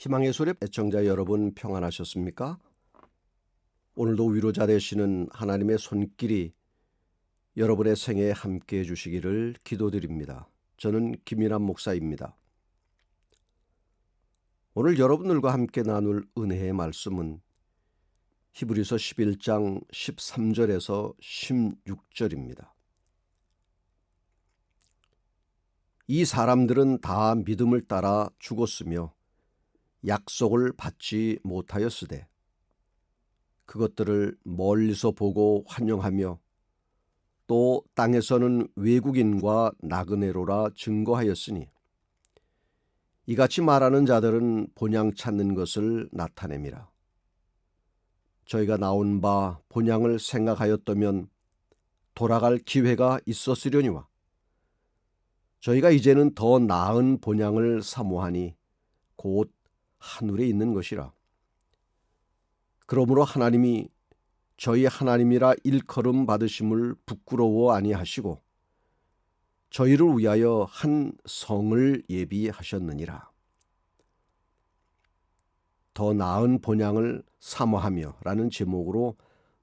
희망의 소리 애청자 여러분 평안하셨습니까? 오늘도 위로자 되시는 하나님의 손길이 여러분의 생애에 함께해 주시기를 기도드립니다. 저는 김인환 목사입니다. 오늘 여러분들과 함께 나눌 은혜의 말씀은 히브리서 11장 13절에서 16절입니다. 이 사람들은 다 믿음을 따라 죽었으며 약속을 받지 못하였으되 그것들을 멀리서 보고 환영하며 또 땅에서는 외국인과 나그네로라 증거하였으니 이같이 말하는 자들은 본향 찾는 것을 나타냄이라. 저희가 나온 바 본향을 생각하였다면 돌아갈 기회가 있었으려니와 저희가 이제는 더 나은 본향을 사모하니 곧 하늘에 있는 것이라. 그러므로 하나님이 저희 하나님이라 일컬음 받으심을 부끄러워 아니하시고 저희를 위하여 한 성을 예비하셨느니라. 더 나은 본향을 사모하며 라는 제목으로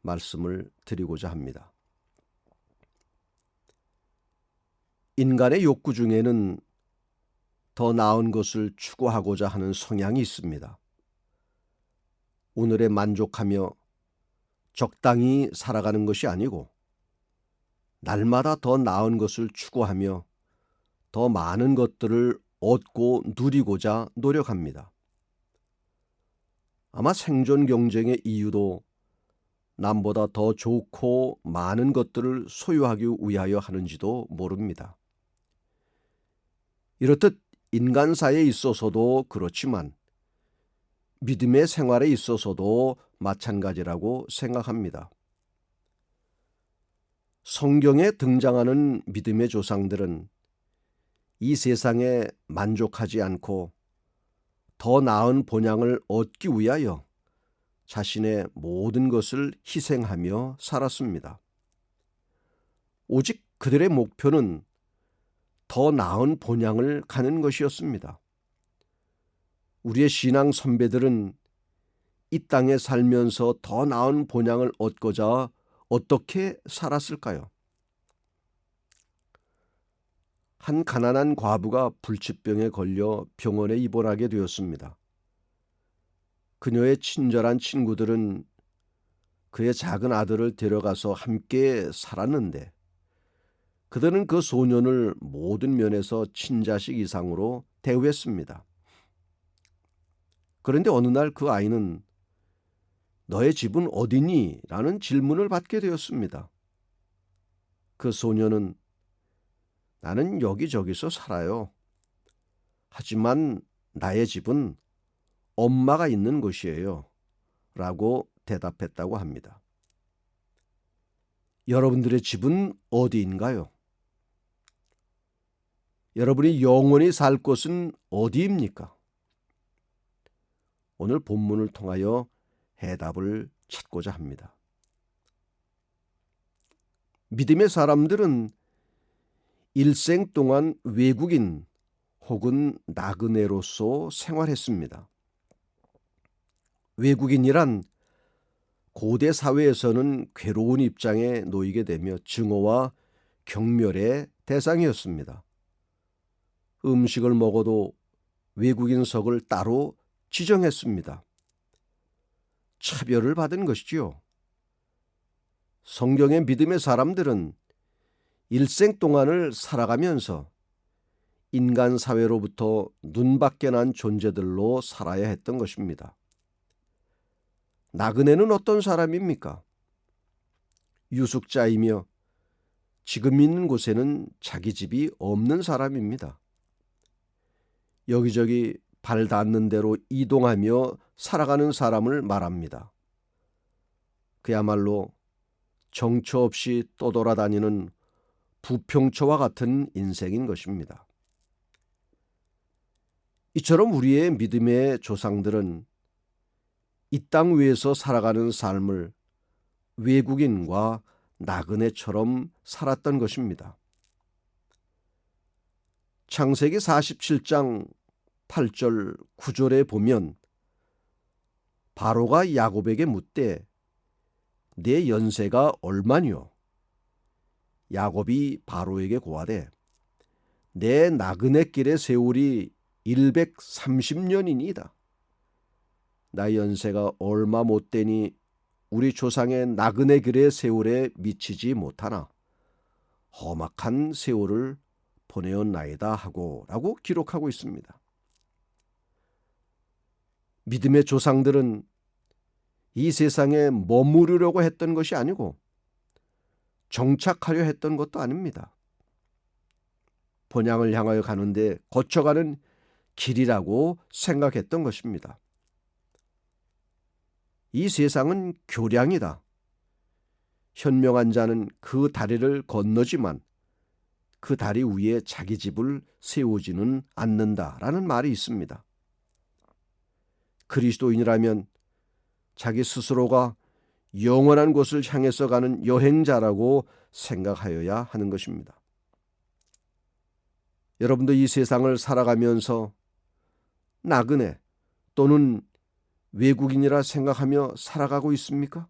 말씀을 드리고자 합니다. 인간의 욕구 중에는 더 나은 것을 추구하고자 하는 성향이 있습니다. 오늘에 만족하며 적당히 살아가는 것이 아니고 날마다 더 나은 것을 추구하며 더 많은 것들을 얻고 누리고자 노력합니다. 아마 생존 경쟁의 이유도 남보다 더 좋고 많은 것들을 소유하기 위하여 하는지도 모릅니다. 이렇듯 인간사에 있어서도 그렇지만 믿음의 생활에 있어서도 마찬가지라고 생각합니다. 성경에 등장하는 믿음의 조상들은 이 세상에 만족하지 않고 더 나은 본향을 얻기 위하여 자신의 모든 것을 희생하며 살았습니다. 오직 그들의 목표는 더 나은 본향을 가는 것이었습니다. 우리의 신앙 선배들은 이 땅에 살면서 더 나은 본향을 얻고자 어떻게 살았을까요? 한 가난한 과부가 불치병에 걸려 병원에 입원하게 되었습니다. 그녀의 친절한 친구들은 그의 작은 아들을 데려가서 함께 살았는데 그들은 그 소년을 모든 면에서 친자식 이상으로 대우했습니다. 그런데 어느 날 그 아이는 너의 집은 어디니? 라는 질문을 받게 되었습니다. 그 소녀는 나는 여기저기서 살아요. 하지만 나의 집은 엄마가 있는 곳이에요. 라고 대답했다고 합니다. 여러분들의 집은 어디인가요? 여러분이 영원히 살 곳은 어디입니까? 오늘 본문을 통하여 해답을 찾고자 합니다. 믿음의 사람들은 일생 동안 외국인 혹은 나그네로서 생활했습니다. 외국인이란 고대 사회에서는 괴로운 입장에 놓이게 되며 증오와 경멸의 대상이었습니다. 음식을 먹어도 외국인석을 따로 지정했습니다. 차별을 받은 것이지요. 성경의 믿음의 사람들은 일생 동안을 살아가면서 인간 사회로부터 눈밖에 난 존재들로 살아야 했던 것입니다. 나그네는 어떤 사람입니까? 유숙자이며 지금 있는 곳에는 자기 집이 없는 사람입니다. 여기저기 발 닿는 대로 이동하며 살아가는 사람을 말합니다. 그야말로 정처 없이 떠돌아다니는 부평초와 같은 인생인 것입니다. 이처럼 우리의 믿음의 조상들은 이 땅 위에서 살아가는 삶을 외국인과 나그네처럼 살았던 것입니다. 창세기 47장 8절 9절에 보면 바로가 야곱에게 묻되 내 연세가 얼마뇨? 야곱이 바로에게 고하되 내 나그네 길의 세월이 130년이니이다. 나의 연세가 얼마 못되니 우리 조상의 나그네 길의 세월에 미치지 못하나 험악한 세월을 보내었나이다 하고 라고 기록하고 있습니다. 믿음의 조상들은 이 세상에 머무르려고 했던 것이 아니고 정착하려 했던 것도 아닙니다. 본향을 향하여 가는데 거쳐가는 길이라고 생각했던 것입니다. 이 세상은 교량이다. 현명한 자는 그 다리를 건너지만 그 다리 위에 자기 집을 세우지는 않는다라는 말이 있습니다. 그리스도인이라면 자기 스스로가 영원한 곳을 향해서 가는 여행자라고 생각하여야 하는 것입니다. 여러분도 이 세상을 살아가면서 나그네 또는 외국인이라 생각하며 살아가고 있습니까?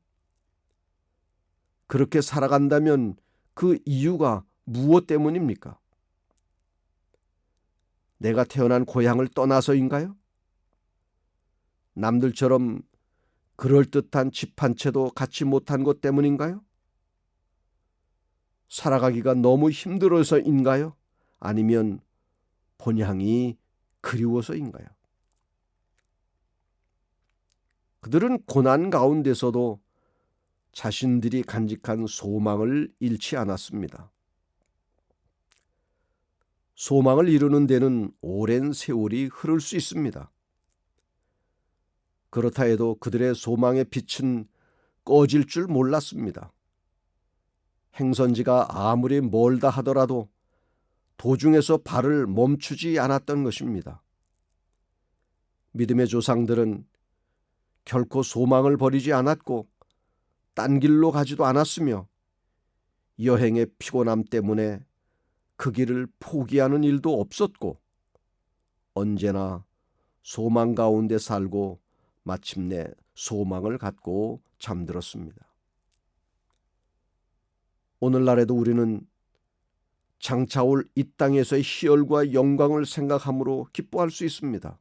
그렇게 살아간다면 그 이유가 무엇 때문입니까? 내가 태어난 고향을 떠나서인가요? 남들처럼 그럴듯한 집 한 채도 갖지 못한 것 때문인가요? 살아가기가 너무 힘들어서인가요? 아니면 본향이 그리워서인가요? 그들은 고난 가운데서도 자신들이 간직한 소망을 잃지 않았습니다. 소망을 이루는 데는 오랜 세월이 흐를 수 있습니다. 그렇다 해도 그들의 소망의 빛은 꺼질 줄 몰랐습니다. 행선지가 아무리 멀다 하더라도 도중에서 발을 멈추지 않았던 것입니다. 믿음의 조상들은 결코 소망을 버리지 않았고 딴 길로 가지도 않았으며 여행의 피곤함 때문에 그 길을 포기하는 일도 없었고 언제나 소망 가운데 살고 마침내 소망을 갖고 잠들었습니다. 오늘날에도 우리는 장차올 이 땅에서의 희열과 영광을 생각함으로 기뻐할 수 있습니다.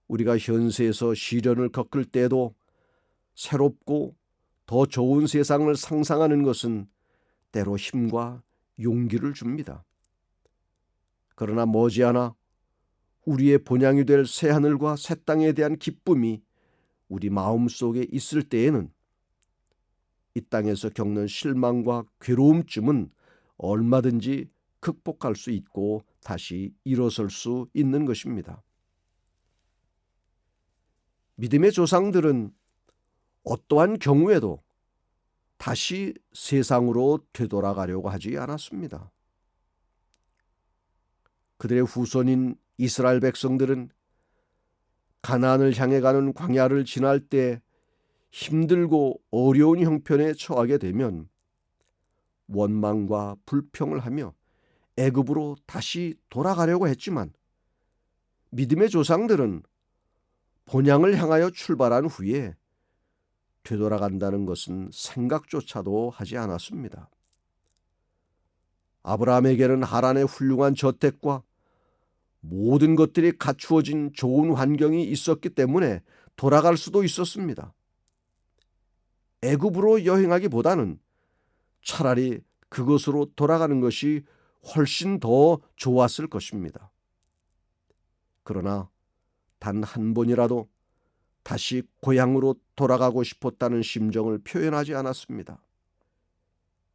우리가 현세에서 시련을 겪을 때에도 새롭고 더 좋은 세상을 상상하는 것은 때로 힘과 용기를 줍니다. 그러나 머지않아 우리의 본향이 될 새하늘과 새 땅에 대한 기쁨이 우리 마음속에 있을 때에는 이 땅에서 겪는 실망과 괴로움쯤은 얼마든지 극복할 수 있고 다시 일어설 수 있는 것입니다. 믿음의 조상들은 어떠한 경우에도 다시 세상으로 되돌아가려고 하지 않았습니다. 그들의 후손인 이스라엘 백성들은 가나안을 향해 가는 광야를 지날 때 힘들고 어려운 형편에 처하게 되면 원망과 불평을 하며 애굽으로 다시 돌아가려고 했지만 믿음의 조상들은 본향을 향하여 출발한 후에 되돌아간다는 것은 생각조차도 하지 않았습니다. 아브라함에게는 하란의 훌륭한 저택과 모든 것들이 갖추어진 좋은 환경이 있었기 때문에 돌아갈 수도 있었습니다. 애굽으로 여행하기보다는 차라리 그곳으로 돌아가는 것이 훨씬 더 좋았을 것입니다. 그러나 단 한 번이라도 다시 고향으로 돌아가고 싶었다는 심정을 표현하지 않았습니다.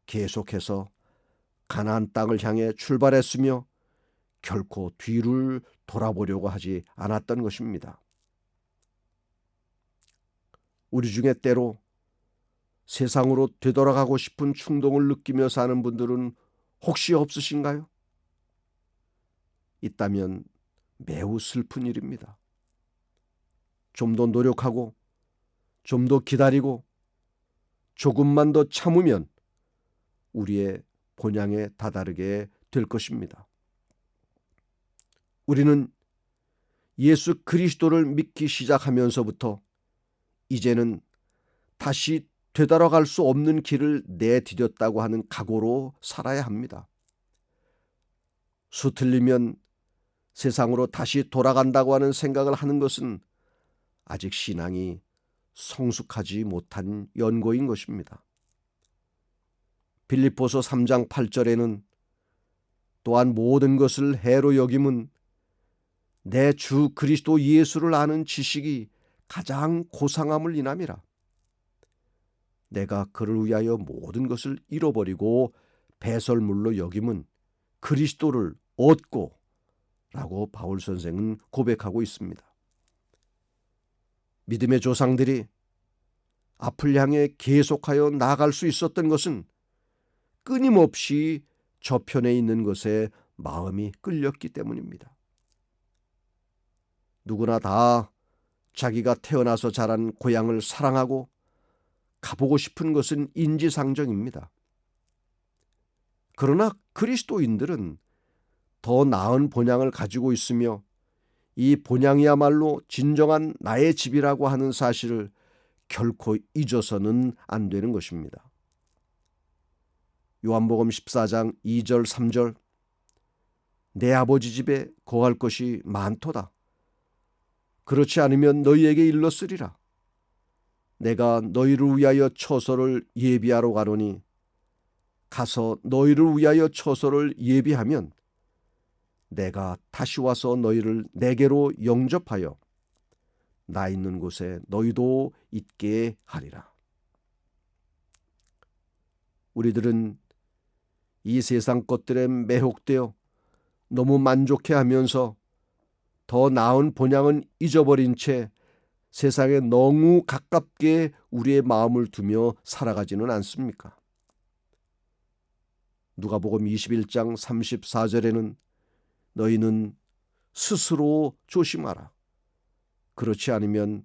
계속해서 가나안 땅을 향해 출발했으며 결코 뒤를 돌아보려고 하지 않았던 것입니다. 우리 중에 때로 세상으로 되돌아가고 싶은 충동을 느끼며 사는 분들은 혹시 없으신가요? 있다면 매우 슬픈 일입니다. 좀 더 노력하고 좀 더 기다리고 조금만 더 참으면 우리의 본향에 다다르게 될 것입니다. 우리는 예수 그리스도를 믿기 시작하면서부터 이제는 다시 되돌아갈 수 없는 길을 내디뎠다고 하는 각오로 살아야 합니다. 수틀리면 세상으로 다시 돌아간다고 하는 생각을 하는 것은 아직 신앙이 성숙하지 못한 연고인 것입니다. 빌립보서 3장 8절에는 또한 모든 것을 해로 여김은 내 주 그리스도 예수를 아는 지식이 가장 고상함을 인함이라. 내가 그를 위하여 모든 것을 잃어버리고 배설물로 여김은 그리스도를 얻고 라고 바울 선생은 고백하고 있습니다. 믿음의 조상들이 앞을 향해 계속하여 나아갈 수 있었던 것은 끊임없이 저편에 있는 것에 마음이 끌렸기 때문입니다. 누구나 다 자기가 태어나서 자란 고향을 사랑하고 가보고 싶은 것은 인지상정입니다. 그러나 그리스도인들은 더 나은 본향을 가지고 있으며 이 본향이야말로 진정한 나의 집이라고 하는 사실을 결코 잊어서는 안 되는 것입니다. 요한복음 14장 2절 3절 내 아버지 집에 거할 것이 많도다. 그렇지 않으면 너희에게 일렀으리라. 내가 너희를 위하여 처소를 예비하러 가노니 가서 너희를 위하여 처소를 예비하면 내가 다시 와서 너희를 내게로 영접하여 나 있는 곳에 너희도 있게 하리라. 우리들은 이 세상 것들에 매혹되어 너무 만족해하면서 더 나은 본향은 잊어버린 채 세상에 너무 가깝게 우리의 마음을 두며 살아가지는 않습니까? 누가복음 21장 34절에는 너희는 스스로 조심하라. 그렇지 않으면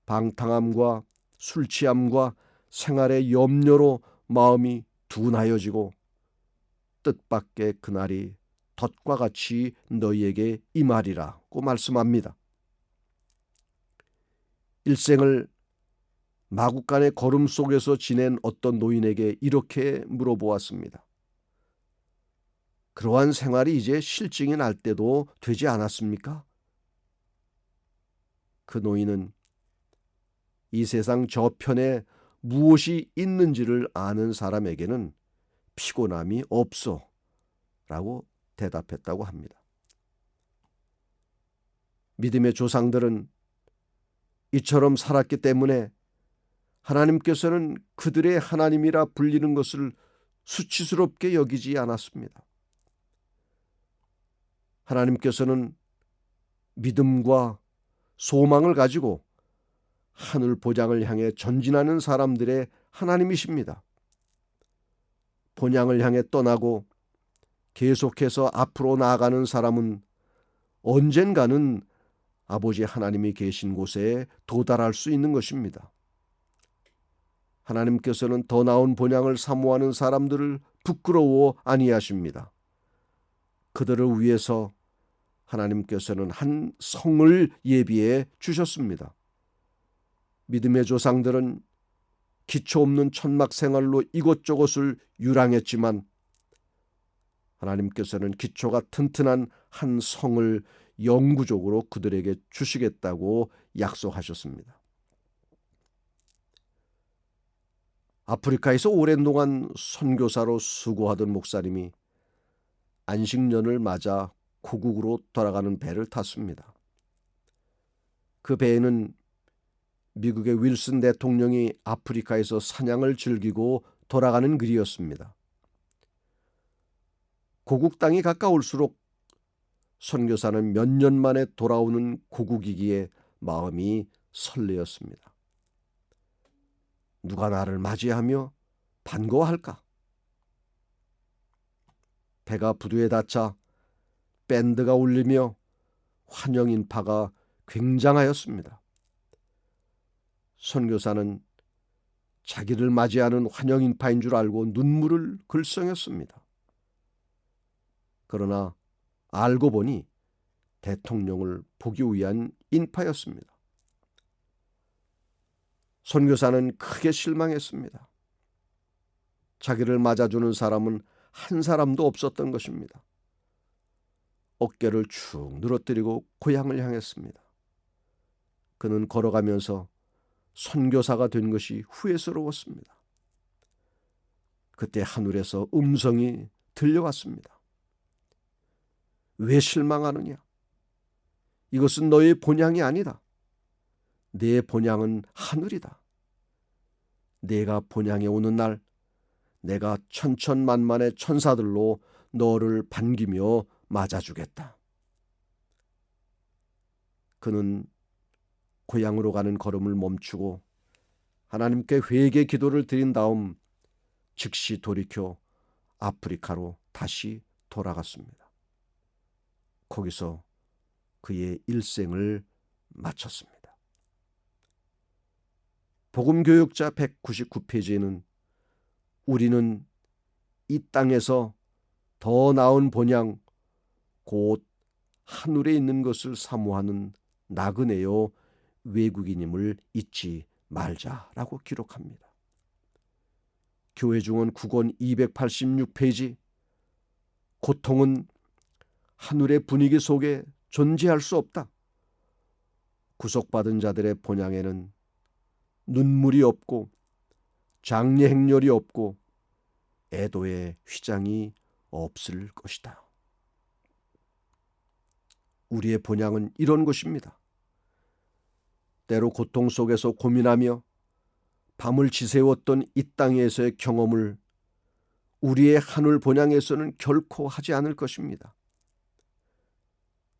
방탕함과 술취함과 생활의 염려로 마음이 둔하여지고 뜻밖의 그날이 덫과 같이 너희에게 임하리라고 말씀합니다. 일생을 마구간의 걸음 속에서 지낸 어떤 노인에게 이렇게 물어보았습니다. 그러한 생활이 이제 실증이 날 때도 되지 않았습니까? 그 노인은 이 세상 저편에 무엇이 있는지를 아는 사람에게는 피곤함이 없어 라고 대답했다고 합니다. 믿음의 조상들은 이처럼 살았기 때문에 하나님께서는 그들의 하나님이라 불리는 것을 수치스럽게 여기지 않았습니다. 하나님께서는 믿음과 소망을 가지고 하늘 보장을 향해 전진하는 사람들의 하나님이십니다. 본향을 향해 떠나고 계속해서 앞으로 나아가는 사람은 언젠가는 아버지 하나님이 계신 곳에 도달할 수 있는 것입니다. 하나님께서는 더 나은 본향을 사모하는 사람들을 부끄러워 아니하십니다. 그들을 위해서 하나님께서는 한 성을 예비해 주셨습니다. 믿음의 조상들은 기초 없는 천막 생활로 이곳저곳을 유랑했지만 하나님께서는 기초가 튼튼한 한 성을 영구적으로 그들에게 주시겠다고 약속하셨습니다. 아프리카에서 오랜 동안 선교사로 수고하던 목사님이 안식년을 맞아 고국으로 돌아가는 배를 탔습니다. 그 배에는 미국의 윌슨 대통령이 아프리카에서 사냥을 즐기고 돌아가는 길이었습니다. 고국 땅이 가까울수록 선교사는 몇 년 만에 돌아오는 고국이기에 마음이 설레었습니다. 누가 나를 맞이하며 반가워할까? 배가 부두에 닿자 밴드가 울리며 환영 인파가 굉장하였습니다. 선교사는 자기를 맞이하는 환영 인파인 줄 알고 눈물을 글썽였습니다. 그러나 알고 보니 대통령을 보기 위한 인파였습니다. 선교사는 크게 실망했습니다. 자기를 맞아주는 사람은 한 사람도 없었던 것입니다. 어깨를 축 늘어뜨리고 고향을 향했습니다. 그는 걸어가면서 선교사가 된 것이 후회스러웠습니다. 그때 하늘에서 음성이 들려왔습니다. 왜 실망하느냐? 이것은 너의 본향이 아니다. 내 본향은 하늘이다. 내가 본향에 오는 날 내가 천천만만의 천사들로 너를 반기며 맞아주겠다. 그는 고향으로 가는 걸음을 멈추고 하나님께 회개 기도를 드린 다음 즉시 돌이켜 아프리카로 다시 돌아갔습니다. 거기서 그의 일생을 마쳤습니다. 복음교육자 199페이지에는 우리는 이 땅에서 더 나은 본향 곧 하늘에 있는 것을 사모하는 나그네요 외국인임을 잊지 말자라고 기록합니다. 교회중언 9권 286페이지 고통은 하늘의 분위기 속에 존재할 수 없다. 구속받은 자들의 본향에는 눈물이 없고 장례 행렬이 없고 애도의 휘장이 없을 것이다. 우리의 본향은 이런 것입니다. 때로 고통 속에서 고민하며 밤을 지새웠던 이 땅에서의 경험을 우리의 하늘 본향에서는 결코 하지 않을 것입니다.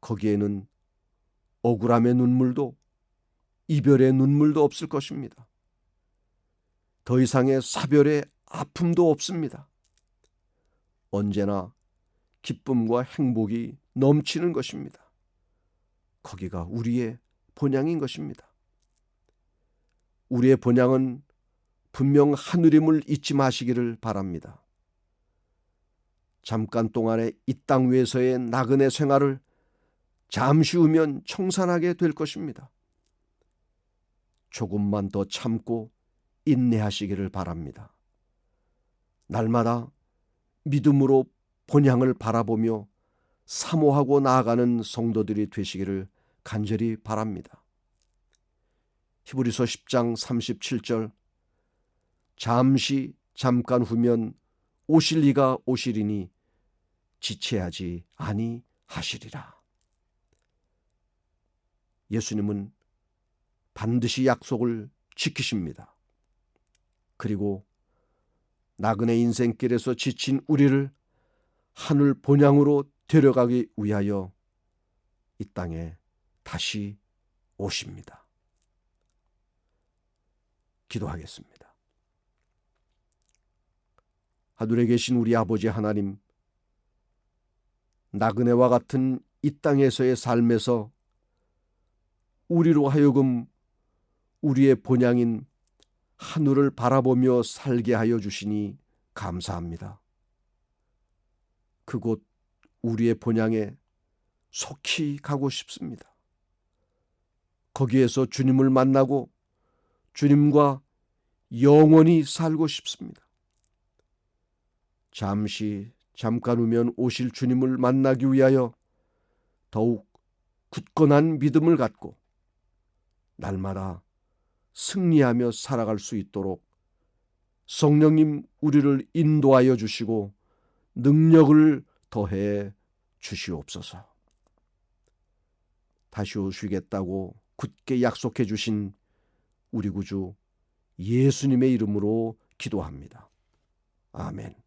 거기에는 억울함의 눈물도 이별의 눈물도 없을 것입니다. 더 이상의 사별의 아픔도 없습니다. 언제나 기쁨과 행복이 넘치는 것입니다. 거기가 우리의 본향인 것입니다. 우리의 본향은 분명 하늘임을 잊지 마시기를 바랍니다. 잠깐 동안의 이 땅 위에서의 나그네 생활을 잠시 후면 청산하게 될 것입니다. 조금만 더 참고 인내하시기를 바랍니다. 날마다 믿음으로 본향을 바라보며 사모하고 나아가는 성도들이 되시기를 간절히 바랍니다. 히브리서 10장 37절 잠깐 후면 오실 이가 오시리니 지체하지 아니하시리라. 예수님은 반드시 약속을 지키십니다. 그리고 나그네 인생길에서 지친 우리를 하늘 본향으로 데려가기 위하여 이 땅에 다시 오십니다. 기도하겠습니다. 하늘에 계신 우리 아버지 하나님, 나그네와 같은 이 땅에서의 삶에서 우리로 하여금 우리의 본향인 하늘을 바라보며 살게 하여 주시니 감사합니다. 그곳 우리의 본향에 속히 가고 싶습니다. 거기에서 주님을 만나고 주님과 영원히 살고 싶습니다. 잠깐 후면 오실 주님을 만나기 위하여 더욱 굳건한 믿음을 갖고 날마다 승리하며 살아갈 수 있도록 성령님 우리를 인도하여 주시고 능력을 더해 주시옵소서. 다시 오시겠다고 굳게 약속해 주신 우리 구주 예수님의 이름으로 기도합니다. 아멘.